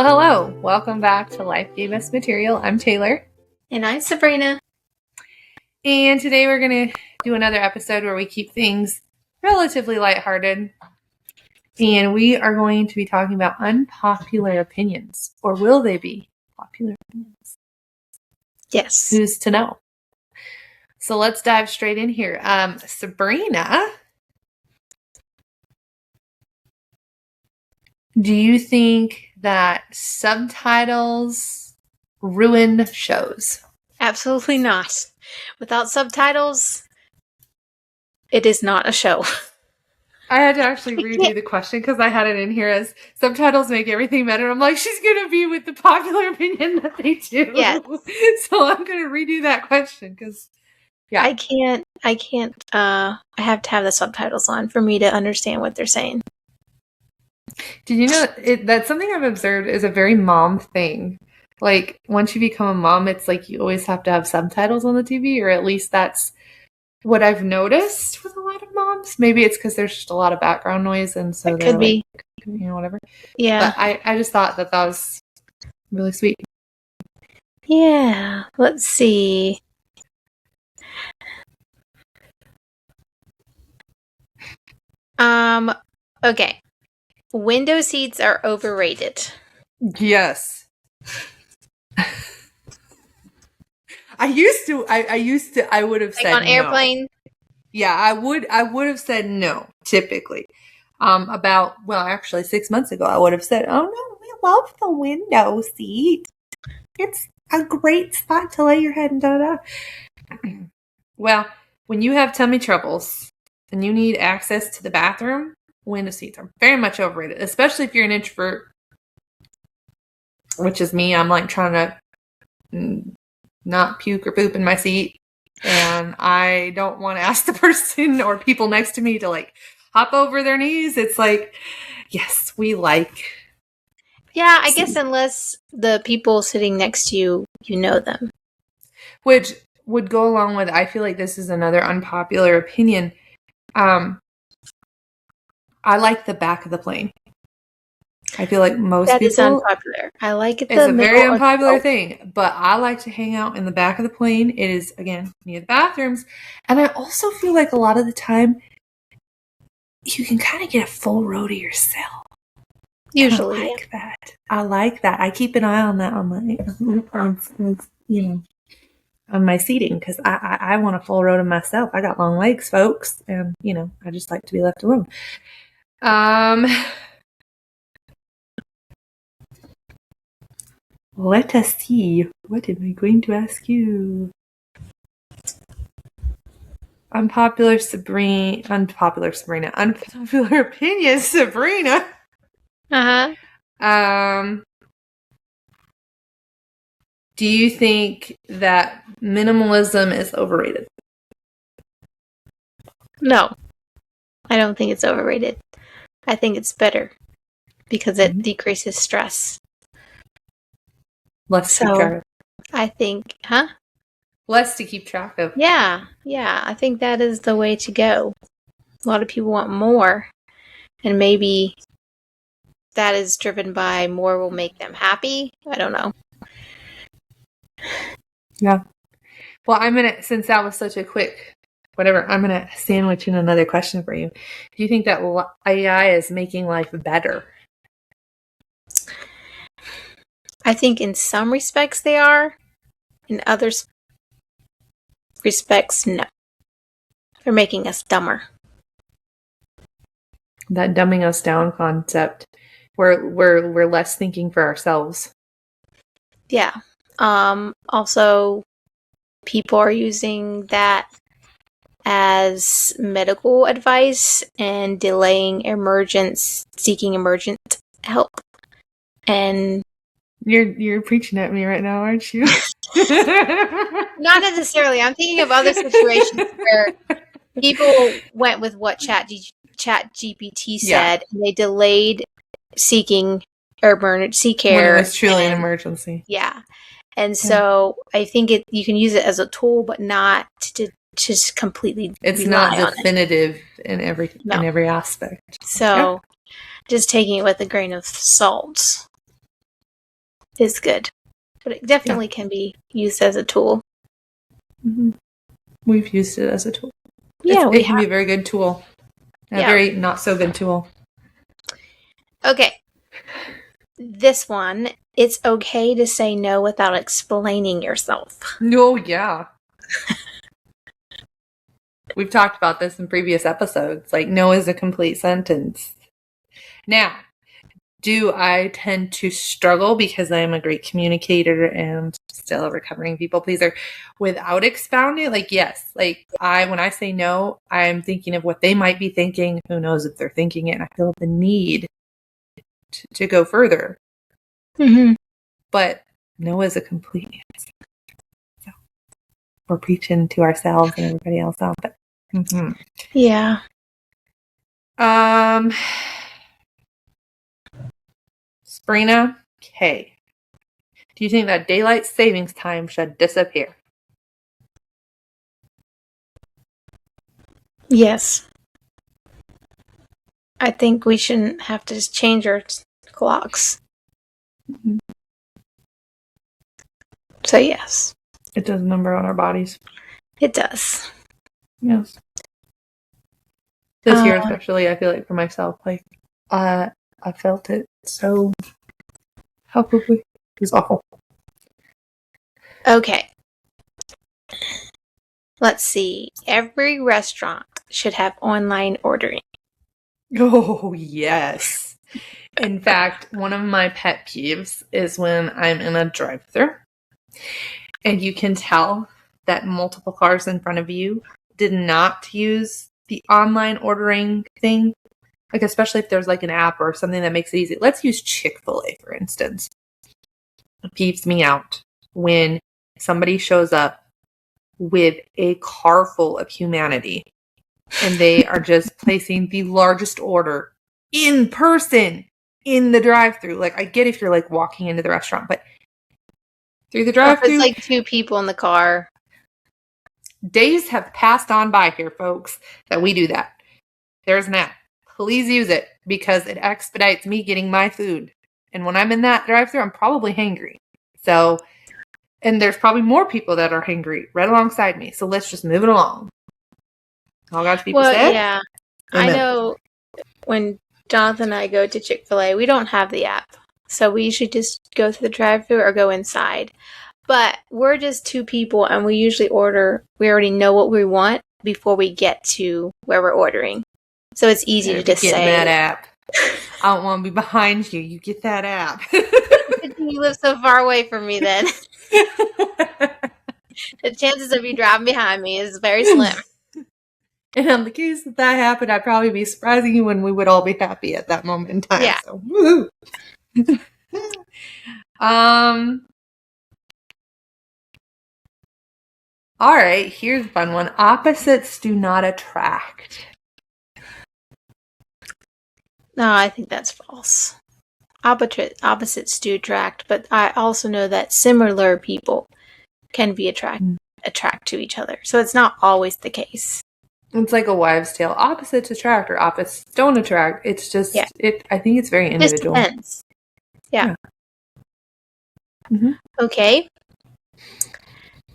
Well, hello. Welcome back to Life Gave Us Material. I'm Taylor. And I'm Sabrina. And today we're going to do another episode where we keep things relatively lighthearted. And we are going to be talking about unpopular opinions. Or will they be popular opinions? Yes. Who's to know? So let's dive straight in here. Sabrina, do you think that subtitles ruin shows? Absolutely not. Without subtitles, it is not a show. I had to actually redo the question because I had it in here as subtitles make everything better. I'm like, she's going to be with the popular opinion that they do. Yes. So I'm going to redo that question because, yeah. I have to have the subtitles on for me to understand what they're saying. Did you know that's something I've observed is a very mom thing? Like, once you become a mom, it's like you always have to have subtitles on the TV, or at least that's what I've noticed with a lot of moms. Maybe it's because there's just a lot of background noise, and so it could be, whatever. Yeah. But I just thought that was really sweet. Yeah. Let's see. Okay. Window seats are overrated. Yes. I would have said on airplane. No. Yeah, I would have said no, typically. Actually 6 months ago, I would have said, oh no, we love the window seat. It's a great spot to lay your head and da-da. Well, when you have tummy troubles and you need access to the bathroom, window seats are very much overrated, especially if you're an introvert, which is me. I'm like trying to not puke or poop in my seat, and I don't want to ask the person or people next to me to like hop over their knees. It's like, yes, we like. Yeah, I guess unless the people sitting next to you, you know them. Which would go along with, I feel like this is another unpopular opinion. I like the back of the plane. I feel like most people... That is unpopular. I like it. It's a very unpopular thing, but I like to hang out in the back of the plane. It is, again, near the bathrooms. And I also feel like a lot of the time, you can kind of get a full row to yourself. Usually. I like that. I keep an eye on that on my seating, because I want a full row to myself. I got long legs, folks, and, I just like to be left alone. Let us see. What am I going to ask you? Unpopular opinion, Sabrina. Do you think that minimalism is overrated? No. I don't think it's overrated. I think it's better because it decreases stress. Less to keep track of. I think, Less to keep track of. Yeah. I think that is the way to go. A lot of people want more, and maybe that is driven by more will make them happy. I don't know. Yeah. Well, since that was such a quick whatever, I'm going to sandwich in another question for you. Do you think that AI is making life better? I think in some respects they are. In other respects, no. They're making us dumber. That dumbing us down concept. We're less thinking for ourselves. Yeah. Also, people are using that as medical advice and delaying seeking emergent help. And you're preaching at me right now, aren't you? Not necessarily. I'm thinking of other situations where people went with what ChatGPT said, and they delayed seeking emergency care when it was truly an emergency. Yeah. And so I think you can use it as a tool, but not to just completely. It's not definitive in every aspect. So just taking it with a grain of salt. is good. But it definitely can be used as a tool. Mm-hmm. We've used it as a tool. Yeah, it can be a very good tool. A very not so good tool. Okay. This one, it's okay to say no without explaining yourself. No, yeah. We've talked about this in previous episodes. Like, no is a complete sentence. Now, do I tend to struggle because I am a great communicator and still a recovering people pleaser without expounding? Like, yes. Like, when I say no, I'm thinking of what they might be thinking. Who knows if they're thinking it? And I feel the need to go further. Mm-hmm. But no is a complete answer. So we're preaching to ourselves and everybody else out there. Mm-hmm. Yeah. Sprina K. Do you think that daylight savings time should disappear? Yes. I think we shouldn't have to just change our clocks. Mm-hmm. So yes. It does a number on our bodies. It does. Yes. This year especially, I feel like for myself, like, I felt it so palpably. It was awful. Okay. Let's see. Every restaurant should have online ordering. Oh, yes. In fact, one of my pet peeves is when I'm in a drive-thru and you can tell that multiple cars in front of you did not use the online ordering thing. Like, especially if there's like an app or something that makes it easy. Let's use Chick-fil-A, for instance. It peeves me out when somebody shows up with a car full of humanity and they are just placing the largest order in person in the drive-thru. Like, I get if you're like walking into the restaurant, but through the drive-thru, it's like two people in the car. Days have passed on by here, folks, that we do that. There's an app. Please use it because it expedites me getting my food. And when I'm in that drive-thru, I'm probably hangry. So, and there's probably more people that are hangry right alongside me. So let's just move it along. All God's people said. Yeah. Amen. I know when Jonathan and I go to Chick-fil-A, we don't have the app. So we usually just go through the drive-thru or go inside. But we're just two people and we usually order, we already know what we want before we get to where we're ordering. So it's easy to just say. Get that app. I don't want to be behind you. You get that app. You live so far away from me then. The chances of you driving behind me is very slim. And in the case that happened, I'd probably be surprising you when we would all be happy at that moment in time. Yeah. So, woohoo. All right, here's a fun one. Opposites do not attract. No, I think that's false. Opposites do attract, but I also know that similar people can be attract to each other. So it's not always the case. It's like a wives' tale. Opposites attract or opposites don't attract. It's just, I think it's very individual. It depends. Yeah. Mm-hmm. Okay.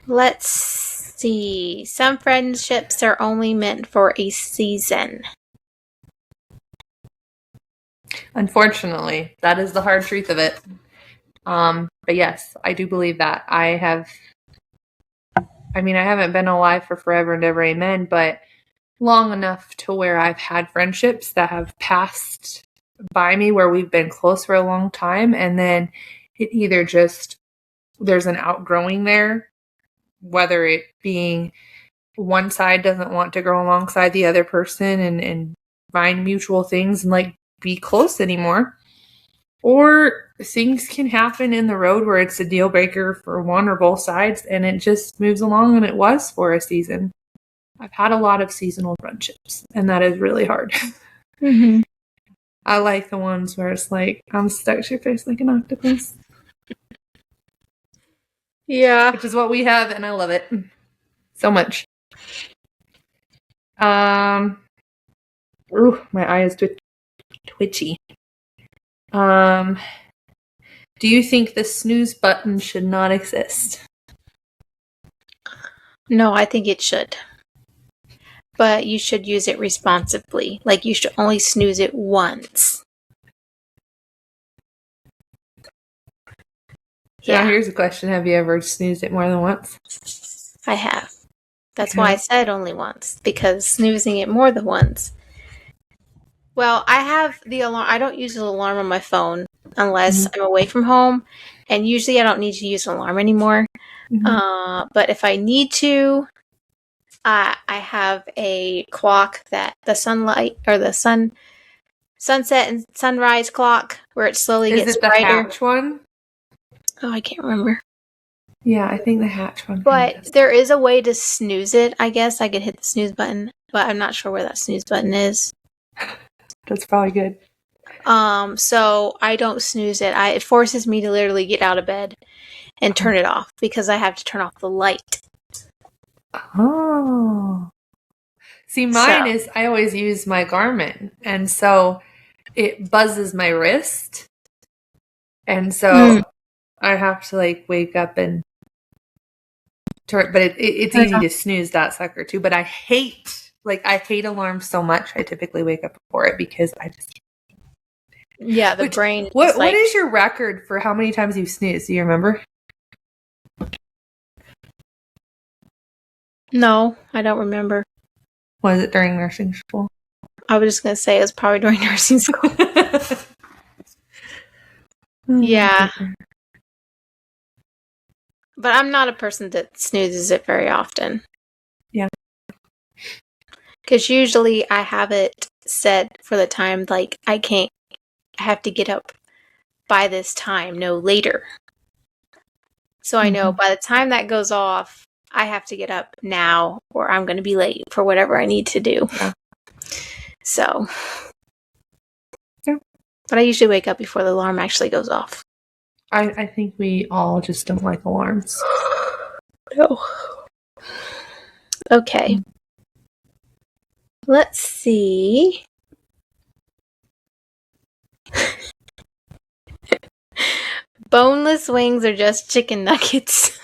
Let's see. Some friendships are only meant for a season. Unfortunately, that is the hard truth of it. But yes, I do believe that. I haven't been alive for forever and ever, amen, but long enough to where I've had friendships that have passed by me where we've been close for a long time, and then it either just, there's an outgrowing there, whether it being one side doesn't want to grow alongside the other person and find mutual things and like be close anymore, or things can happen in the road where it's a deal breaker for one or both sides and it just moves along, and it was for a season. I've had a lot of seasonal friendships, and that is really hard. Mm-hmm. I like the ones where it's like, I'm stuck to your face like an octopus. Yeah. Which is what we have, and I love it so much. Ooh, my eye is twitchy. Do you think the snooze button should not exist? No, I think it should. But you should use it responsibly. Like, you should only snooze it once. Now, here's a question. Have you ever snoozed it more than once? I have. That's why I said only once. Because snoozing it more than once. Well, I have the alarm. I don't use the alarm on my phone unless I'm away from home. And usually I don't need to use an alarm anymore. But if I need to, I have a clock that the sunlight or the sunset and sunrise clock where it slowly gets brighter. Is it the Hatch one? Oh, I can't remember. Yeah, I think the Hatch one. But there is a way to snooze it, I guess. I could hit the snooze button, but I'm not sure where that snooze button is. That's probably good. So I don't snooze it. It forces me to literally get out of bed and turn it off because I have to turn off the light. Oh. See, mine is, I always use my Garmin, and so it buzzes my wrist. And so I have to like wake up and turn, but it's easy to snooze that sucker too. But I hate alarms so much. I typically wake up before it because I just the brain. What is your record for how many times you've snoozed? Do you remember? No, I don't remember. Was it during nursing school? I was just going to say it was probably during nursing school. Yeah. But I'm not a person that snoozes it very often. Yeah. Because usually I have it set for the time, like, I have to get up by this time, no later. So I know by the time that goes off, I have to get up now or I'm going to be late for whatever I need to do. Yeah. So. Yeah. But I usually wake up before the alarm actually goes off. I think we all just don't like alarms. No. Okay. Let's see. Boneless wings are just chicken nuggets.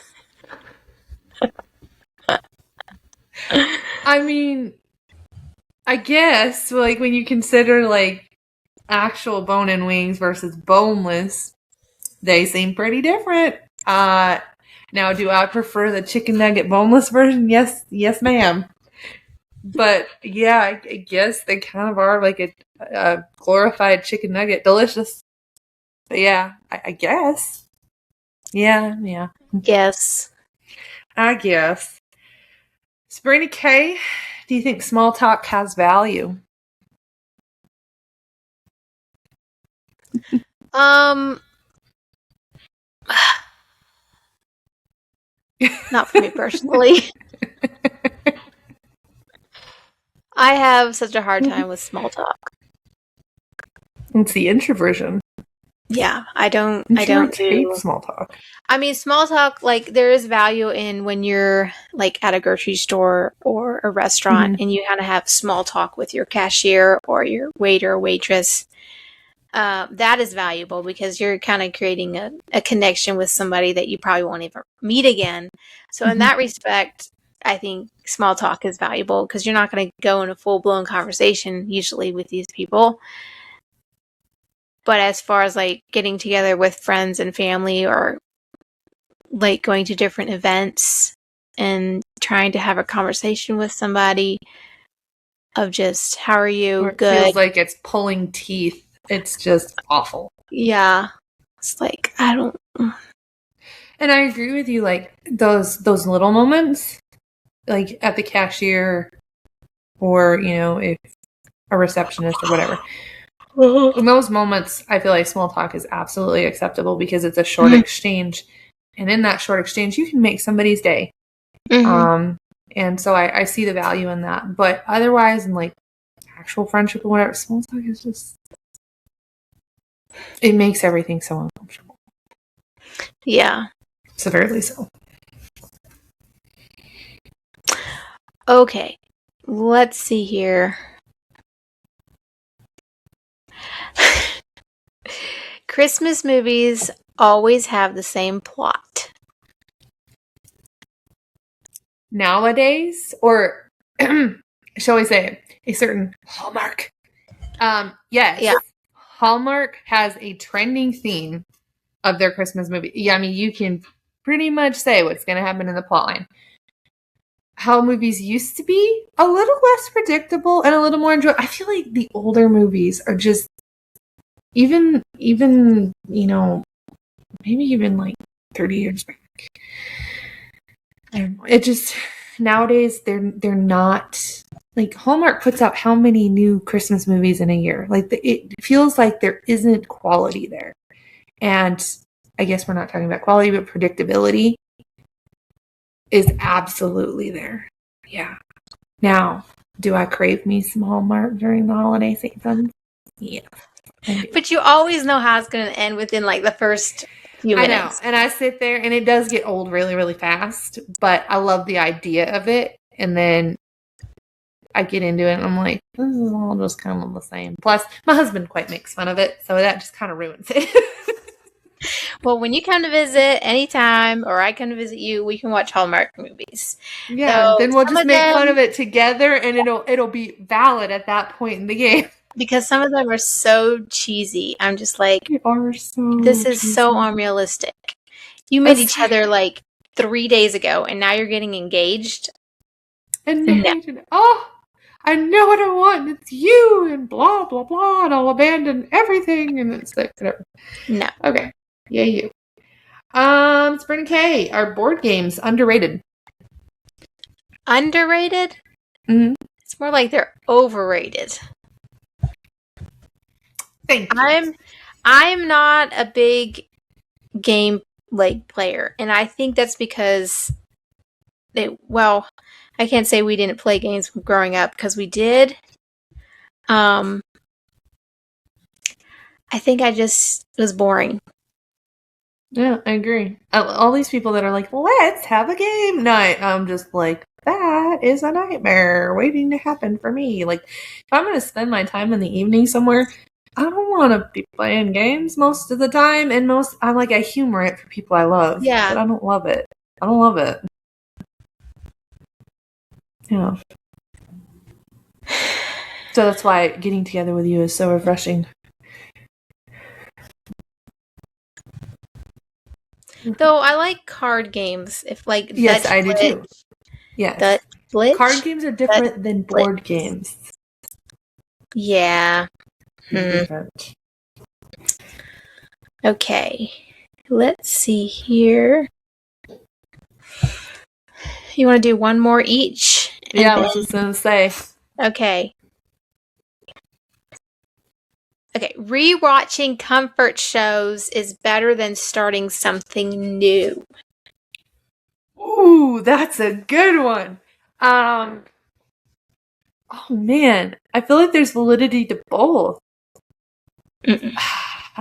I mean, I guess, like, when you consider, like, actual bone-in wings versus boneless, they seem pretty different. Now, do I prefer the chicken nugget boneless version? Yes, ma'am. But, yeah, I guess they kind of are like a glorified chicken nugget. Delicious. But, yeah, I guess. Yeah. Yes. I guess. Sabrina K., do you think small talk has value? Not for me personally. I have such a hard time with small talk. It's the introversion. Yeah, I don't hate small talk. I mean, small talk, like, there is value in when you're, like, at a grocery store or a restaurant and you kind of have small talk with your cashier or your waiter or waitress. That is valuable because you're kind of creating a connection with somebody that you probably won't ever meet again. So in that respect, I think small talk is valuable because you're not going to go in a full-blown conversation usually with these people. But as far as, like, getting together with friends and family or, like, going to different events and trying to have a conversation with somebody of just, how are you? Good. It feels like it's pulling teeth. It's just awful. Yeah. It's like, I don't... And I agree with you, like, those little moments, like, at the cashier or, you know, if a receptionist or whatever. In those moments, I feel like small talk is absolutely acceptable because it's a short exchange. And in that short exchange, you can make somebody's day. And so I see the value in that. But otherwise, in, like, actual friendship or whatever, small talk is just... It makes everything so uncomfortable. Yeah. Severely so. Okay. Let's see here. Christmas movies always have the same plot? Nowadays, or shall we say, a certain Hallmark. Yes. Yeah. Hallmark has a trending theme of their Christmas movie. Yeah, I mean, you can pretty much say what's going to happen in the plotline. How movies used to be a little less predictable and a little more enjoyable. I feel like the older movies are just even maybe even like 30 years back. I don't know. It just nowadays they're not like Hallmark puts out how many new Christmas movies in a year. Like it feels like there isn't quality there. And I guess we're not talking about quality, but predictability is absolutely there. Yeah. Now, do I crave me some Hallmark during the holiday season? Yeah. But you always know how it's going to end within like the first few minutes. I know. And I sit there and it does get old really, really fast, but I love the idea of it. And then I get into it and I'm like, this is all just kind of the same. Plus, my husband quite makes fun of it, so that just kind of ruins it. Well, when you come to visit anytime, or I come to visit you, we can watch Hallmark movies. Yeah, so then we'll just make fun of it together, and it'll be valid at that point in the game. Because some of them are so cheesy. I'm just like, They are so this is cheesy. so unrealistic. You met each other like 3 days ago, and now you're getting engaged. And oh, I know what I want. It's you, and blah blah blah, and I'll abandon everything, and it's like whatever. No. Okay. Yeah, you. Spring K, are board games underrated? Underrated? Mm-hmm. It's more like they're overrated. Thank you. I'm not a big game player, and I think that's because I can't say we didn't play games growing up, because we did. I think I just was boring. Yeah, I agree. All these people that are like, let's have a game night. I'm just like, that is a nightmare waiting to happen for me. Like, if I'm going to spend my time in the evening somewhere, I don't want to be playing games most of the time. And I humor it for people I love. Yeah. But I don't love it. I don't love it. Yeah. So that's why getting together with you is so refreshing. Though I like card games. If like yes, I do too. Yes, card games are different than board games. Yeah. Different. Okay, let's see here. You want to do one more each? Yeah, I was just gonna say. Okay. Okay, rewatching comfort shows is better than starting something new. Ooh, that's a good one. Oh man, I feel like there's validity to both.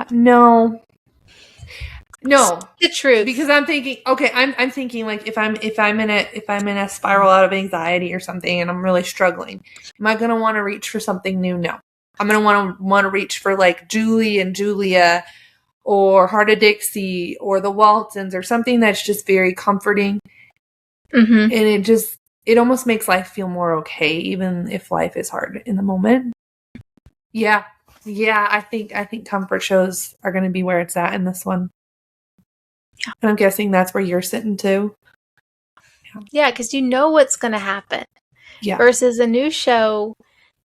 No. The truth. Because I'm thinking, okay, I'm thinking like if I'm in a spiral out of anxiety or something and I'm really struggling, am I gonna want to reach for something new? No. I'm gonna want to reach for like Julie and Julia or Heart of Dixie or the Waltons or something that's just very comforting. Mm-hmm. And it almost makes life feel more okay, even if life is hard in the moment. Yeah. I think comfort shows are going to be where it's at in this one. And I'm guessing that's where you're sitting too. Yeah, because you know what's going to happen. Yeah. Versus a new show,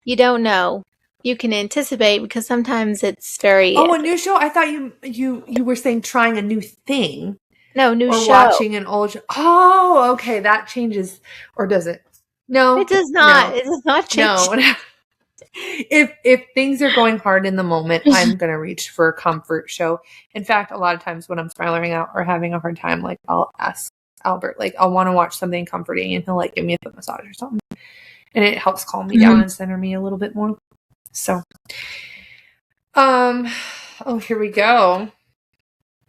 you don't know. You can anticipate, because sometimes it's very. Oh, a new show? I thought you were saying trying a new thing. No, new show. Or watching an old show. Oh, okay. That changes. Or does it? No. It does not. No. It does not change. No. If things are going hard in the moment, I'm going to reach for a comfort show. In fact, a lot of times when I'm spiraling out or having a hard time, like I'll ask Albert, like I'll want to watch something comforting and he'll like give me a foot massage or something. And it helps calm me down and center me a little bit more. So, oh, here we go.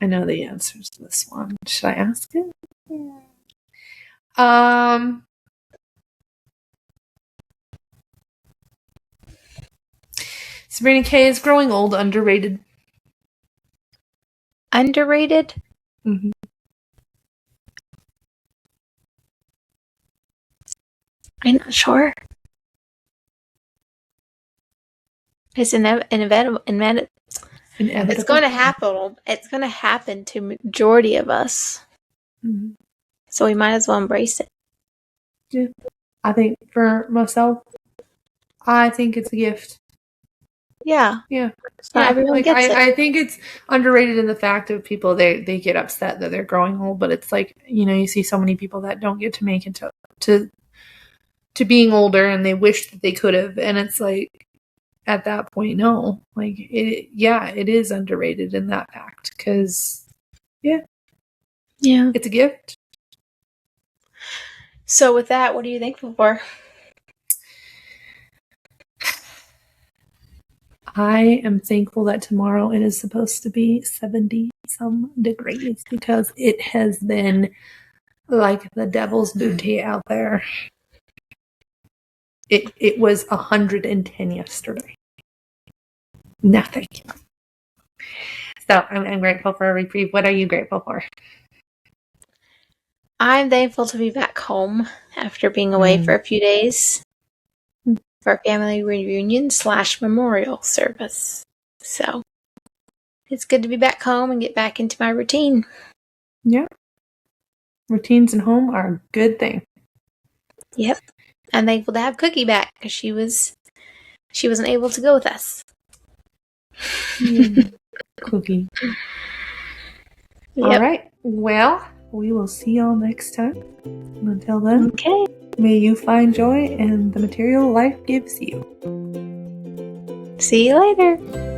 I know the answers to this one. Should I ask it? Sabrina K, is growing old underrated? Underrated? Mm-hmm. I'm not sure. It's inevitable. It's going to happen. It's going to happen to majority of us. Mm-hmm. So we might as well embrace it. Yeah. I think for myself, I think it's a gift. Yeah. Yeah. Not everyone gets it. I think it's underrated in the fact of people, they get upset that they're growing old, but it's like, you see so many people that don't get to make it to being older, and they wish that they could have. And it's like, at that point, no. Like, it is underrated in that fact. Because, yeah, it's a gift. So with that, what are you thankful for? I am thankful that tomorrow it is supposed to be 70 some degrees, because it has been like the devil's booty out there. It was 110 yesterday. Nothing. So I'm grateful for a reprieve. What are you grateful for? I'm thankful to be back home after being away for a few days for a family reunion / memorial service. So it's good to be back home and get back into my routine. Yeah. Routines at home are a good thing. Yep. I'm thankful to have Cookie back because she wasn't able to go with us. Cookie. Yep. All right. Well, we will see y'all next time. Until then, okay. May you find joy in the material life gives you. See you later.